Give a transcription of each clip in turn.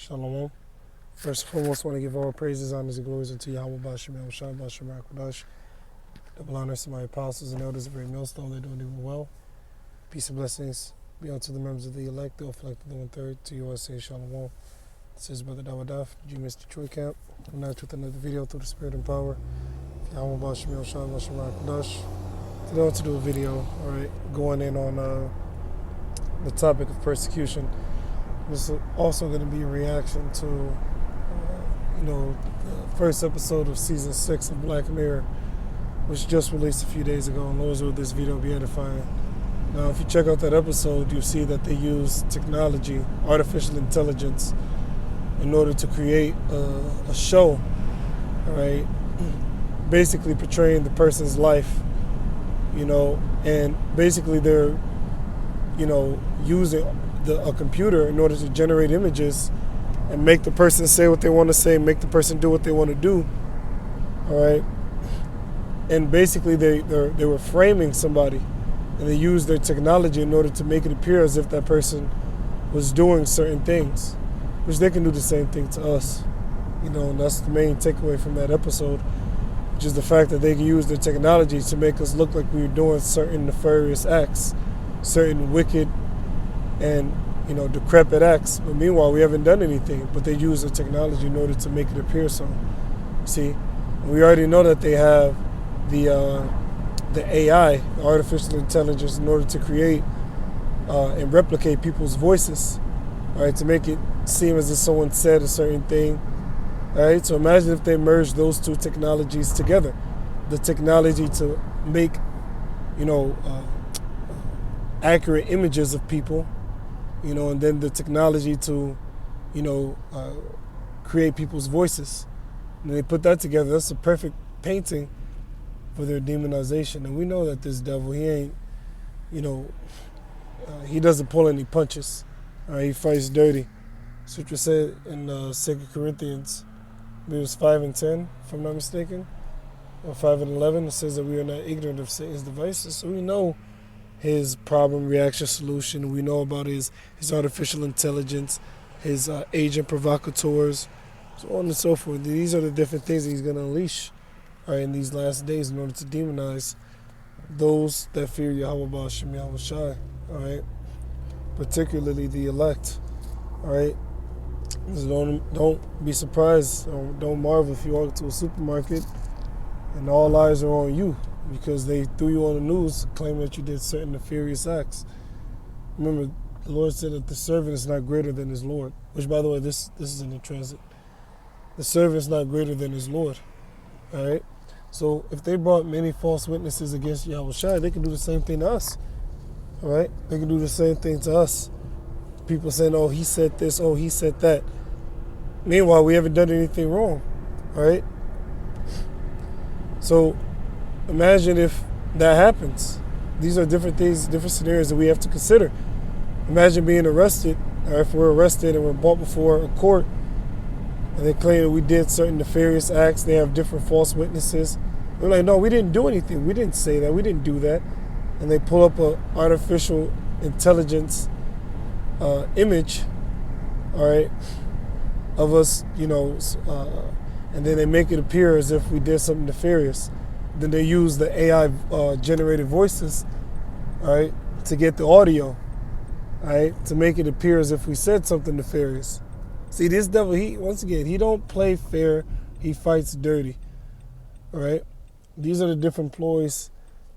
Shalom. First and foremost, I want to give all praises, honors, and glories unto Yahweh Bashem, Yahushua, Bashem, Rakodash. Double honors to my apostles and elders of every millstone. They're doing even well. Peace and blessings be unto the members of the elect, the elected, the 1/3, to USA, Shalom. This is Brother Dawadaf, G-Miss Detroit Camp. I'm now with another video through the Spirit and Power. Yahweh Bashem, Yahushua, Bashem, Rakodash. Today I want to do a video, alright, going in on the topic of persecution. This is also going to be a reaction to, the first episode of season 6 of Black Mirror, which just released a few days ago. And Lord's will this video will be edifying. Now, if you check out that episode, you'll see that they use technology, artificial intelligence, in order to create a show, all right, basically portraying the person's life, and basically they're, using a computer in order to generate images and make the person say what they want to say, make the person do what they want to do, all right? And basically they were framing somebody, and they used their technology in order to make it appear as if that person was doing certain things, which they can do the same thing to us, and that's the main takeaway from that episode, which is the fact that they can use their technology to make us look like we were doing certain nefarious acts, certain wicked and decrepit acts, but meanwhile we haven't done anything, but they use the technology in order to make it appear so. See, we already know that they have the AI, the artificial intelligence, in order to create and replicate people's voices, all right, to make it seem as if someone said a certain thing, all right? So imagine if they merge those two technologies together, the technology to make accurate images of people, and then the technology to, create people's voices. And they put that together. That's a perfect painting for their demonization. And we know that this devil, he ain't, he doesn't pull any punches. He fights dirty. Scripture said in 2 Corinthians, I believe it was 5 and 10, if I'm not mistaken, or 5 and 11, it says that we are not ignorant of Satan's devices. So we know his problem, reaction, solution. We know about his artificial intelligence, his agent provocateurs, so on and so forth. These are the different things that he's going to unleash in these last days in order to demonize those that fear Yahweh Ba'ashem Yahweh Shai, all right? Particularly the elect, all right? So don't be surprised, don't marvel if you walk to a supermarket and all eyes are on you, because they threw you on the news claiming that you did certain nefarious acts. Remember, the Lord said that the servant is not greater than his Lord, which, by the way, this is in the transit. The servant is not greater than his Lord, all right? So if they brought many false witnesses against Yahweh Shai, they can do the same thing to us, all right? They can do the same thing to us. People saying, oh, he said this, oh, he said that. Meanwhile, we haven't done anything wrong, all right? So imagine if that happens. These are different things, different scenarios that we have to consider. Imagine being arrested, or if we're arrested and we're brought before a court and they claim that we did certain nefarious acts, they have different false witnesses. We're like, no, we didn't do anything. We didn't say that. We didn't do that. And they pull up an artificial intelligence image, all right, of us, and then they make it appear as if we did something nefarious. Then they use the AI generated voices, all right, to get the audio, all right, to make it appear as if we said something nefarious. See, this devil, he don't play fair, he fights dirty, all right? These are the different ploys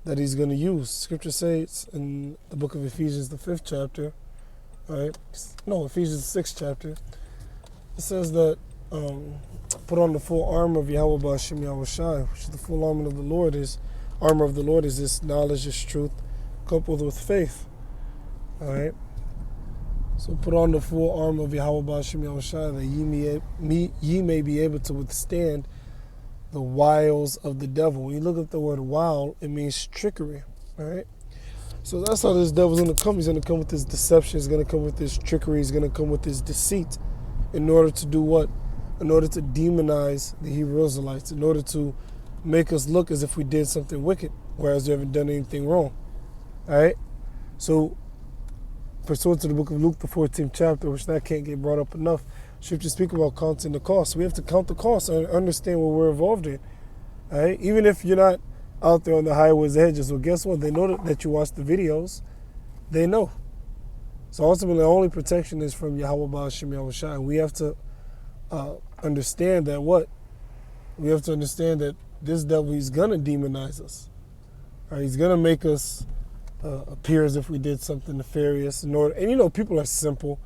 that he's going to use. Scripture says in the book of Ephesians, the 5th chapter, all right, no, Ephesians, the 6th chapter, it says that, put on the full armor of Yahweh Ba'ashem Yahweh Shai, which is the full armor of the Lord is this knowledge, this truth, coupled with faith. All right. So put on the full armor of Yahweh Ba'ashem Yahweh Shai, that ye may be able to withstand the wiles of the devil. When you look at the word wile, it means trickery. All right. So that's how this devil's going to come. He's going to come with his deception. He's going to come with his trickery. He's going to come with his deceit. In order to do what? In order to demonize the Hebrew Israelites, in order to make us look as if we did something wicked, whereas we haven't done anything wrong. All right? So pursuant to the book of Luke, the 14th chapter, which that can't get brought up enough, Scripture speak about counting the cost. We have to count the cost and understand what we're involved in. All right? Even if you're not out there on the highways edges, well, guess what? They know that you watch the videos. They know. So ultimately, the only protection is from Yahweh Ba'ashem Yahushua. And we have to understand that what? We have to understand that this devil, he's going to demonize us. Right? He's going to make us appear as if we did something nefarious. And people are simple.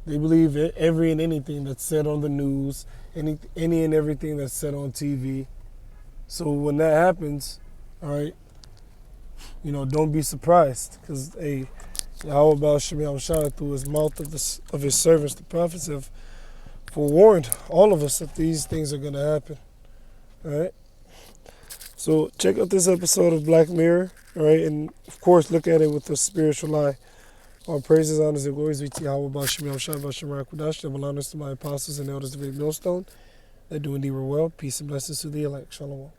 They believe every and anything that's said on the news, any and everything that's said on TV. So when that happens, all right, don't be surprised, because Yahweh Ba'ashem Yahushua, through his mouth of his servants, the prophets, have forewarned all of us that these things are going to happen. All right. So check out this episode of Black Mirror, all right, and of course look at it with a spiritual eye. All praises, honors, and glories be to Yahweh Ba'ashem Yahushua, Ba'ashem Rakudash. Double honors to my apostles and elders of the millstone that do indeed well. Peace and blessings to the elect. Shalom.